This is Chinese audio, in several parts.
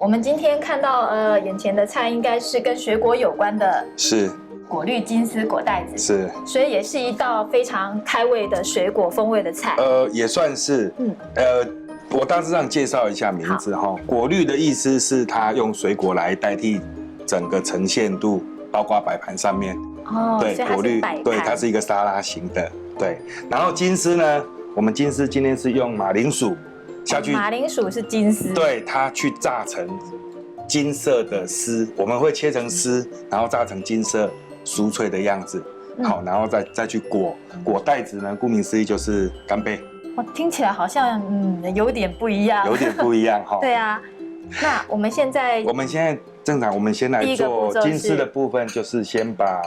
我们今天看到眼前的菜应该是跟水果有关的，是果绿金丝果带子，是，所以也是一道非常开胃的水果风味的菜。也算是，我大致上介绍一下名字哈。果绿的意思是它用水果来代替整个呈现度，包括摆盘上面。哦，对，果绿，对，它是一个沙拉型的，对。然后金丝呢，我们金丝今天是用马铃薯下去，马铃薯是金丝，对，它去炸成金色的丝，我们会切成丝，然后炸成金色酥脆的样子。好，然后再去裹带子呢，顾名思义就是干贝。听起来好像有点不一样，有点不一样哈。对啊，那我们现在正常，我们先来做金丝的部分，就是先把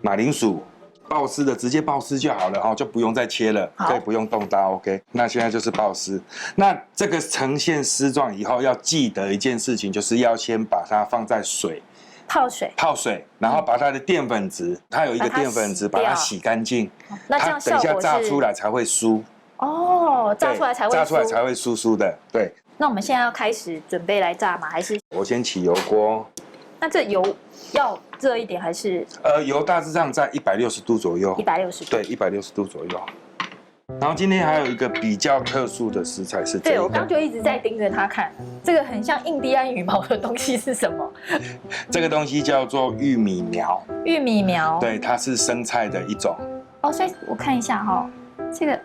马铃薯爆丝的直接爆丝就好了哈，就不用再切了，可以不用动刀。OK， 那现在就是爆丝。那这个呈现丝状以后，要记得一件事情，就是要先把它放在泡水，然后把它的淀粉质，它有一个淀粉质，把它洗干净。那这样它等一下炸出来才会酥。哦，炸出来才会酥酥的，对。那我们现在要开始准备来炸吗？还是我先起油锅？那这油要热一点还是？油大致上在160度左右。160度。对，160度左右。然后今天还有一个比较特殊的食材是这个。对，我刚就一直在盯着它看，这个很像印第安羽毛的东西是什么？这个东西叫做玉米苗。玉米苗。对，它是生菜的一种。哦，所以我看一下哈，这个，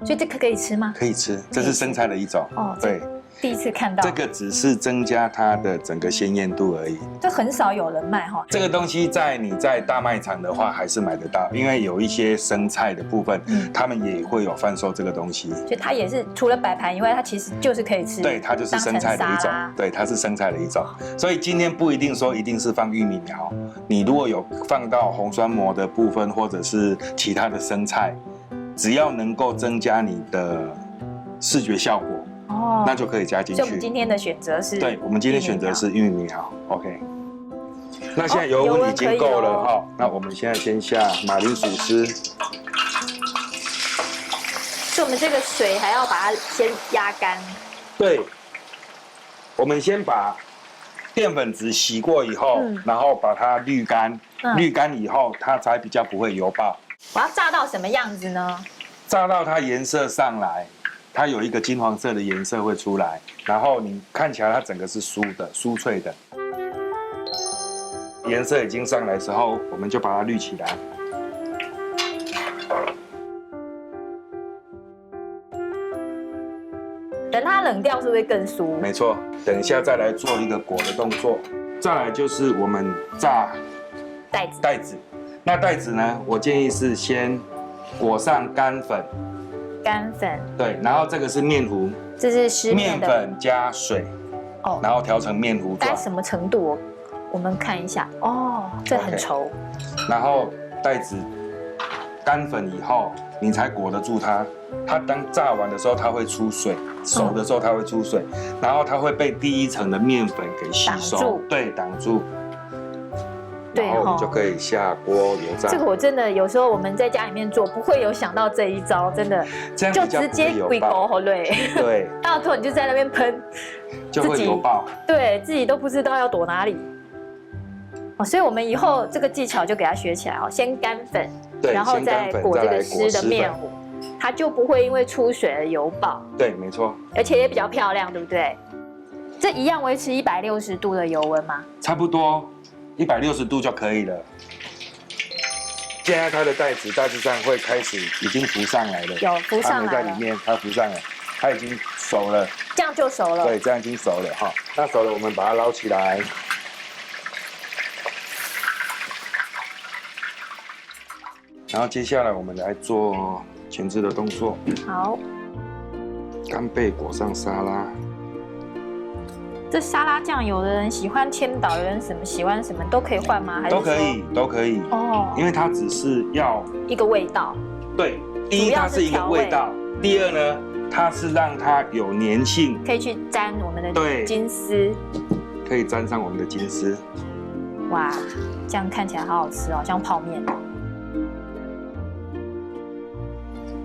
所以这个可以吃吗？可以吃，这是生菜的一种。哦，对。第一次看到。这个只是增加它的整个鲜艳度而已。这很少有人卖哈。这个东西你在大卖场的话还是买得到，因为有一些生菜的部分，他们也会有贩售这个东西。所以它也是除了摆盘以外，它其实就是可以吃。对，它就是生菜的一种。对，它是生菜的一种。所以今天不一定说一定是放玉米苗，你如果有放到红酸蘑的部分，或者是其他的生菜，只要能够增加你的视觉效果。哦，那就可以加进去。所以我们今天的选择是，对，我们今天选择是玉米苗。OK， 那现在油温已经够了哈，那我们现在先下马铃薯丝。所以我们这个水还要把它先压干。对，我们先把淀粉质洗过以后，然后把它滤干，滤干以后它才比较不会油爆。我要炸到什么样子呢？炸到它颜色上来。它有一个金黄色的颜色会出来，然后你看起来它整个是酥的、酥脆的。颜色已经上来的时候，我们就把它滤起来。等它冷掉是不是更酥？没错，等一下再来做一个裹的动作。再来就是我们炸带子。那带子呢，我建议是先裹上干粉。干粉对，然后这个是面糊，这是湿面粉加水，然后调成面糊状。大概什么程度？我们看一下。哦，这很稠。然后带子干粉以后，你才裹得住它。它当炸完的时候，它会出水；熟的时候，它会出水，然后它会被第一层的面粉给吸收，对，挡住。然后我们就可以下锅油炸。这个我真的有时候我们在家里面做，不会有想到这一招，真的，这样就直接鬼狗好累。对，到时候你就在那边喷，就会油爆。对自己都不知道要躲哪里。哦，所以我们以后这个技巧就给它学起来哦，先干粉，然后再裹这个湿的面糊，它就不会因为出水而油爆。对，没错。而且也比较漂亮，对不对？这一样维持160度的油温吗？差不多。160度就可以了。现在它的带子大致上会开始已经浮上来了，有浮上来了，在里面，它浮上来，它已经熟了。这样就熟了。对，这样已经熟了哈。那熟了，我们把它捞起来。然后接下来我们来做前置的动作。好。干贝裹上沙拉。这沙拉酱，有的人喜欢千岛，有人喜欢什么都可以换吗？还是都可以，都可以哦。因为它只是要一个味道。对，第一它是一个味道，第二呢，它是让它有粘性，可以去沾我们的金丝，可以沾上我们的金丝。哇，这样看起来好好吃哦，像泡面。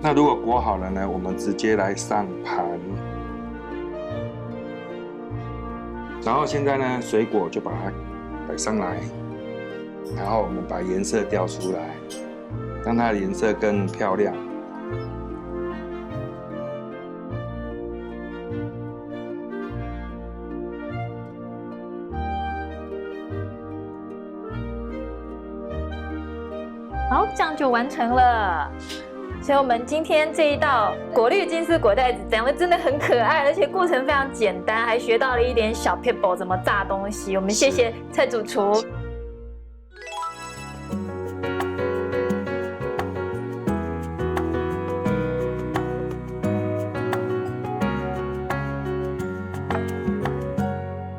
那如果裹好了呢，我们直接来上盘。然后现在呢，水果就把它摆上来，然后我们把颜色调出来，让它的颜色更漂亮。好，这样就完成了。所以我们今天这一道果绿金丝果带子讲的真的很可爱，而且过程非常简单，还学到了一点小撇步怎么炸东西。我们谢谢蔡主厨。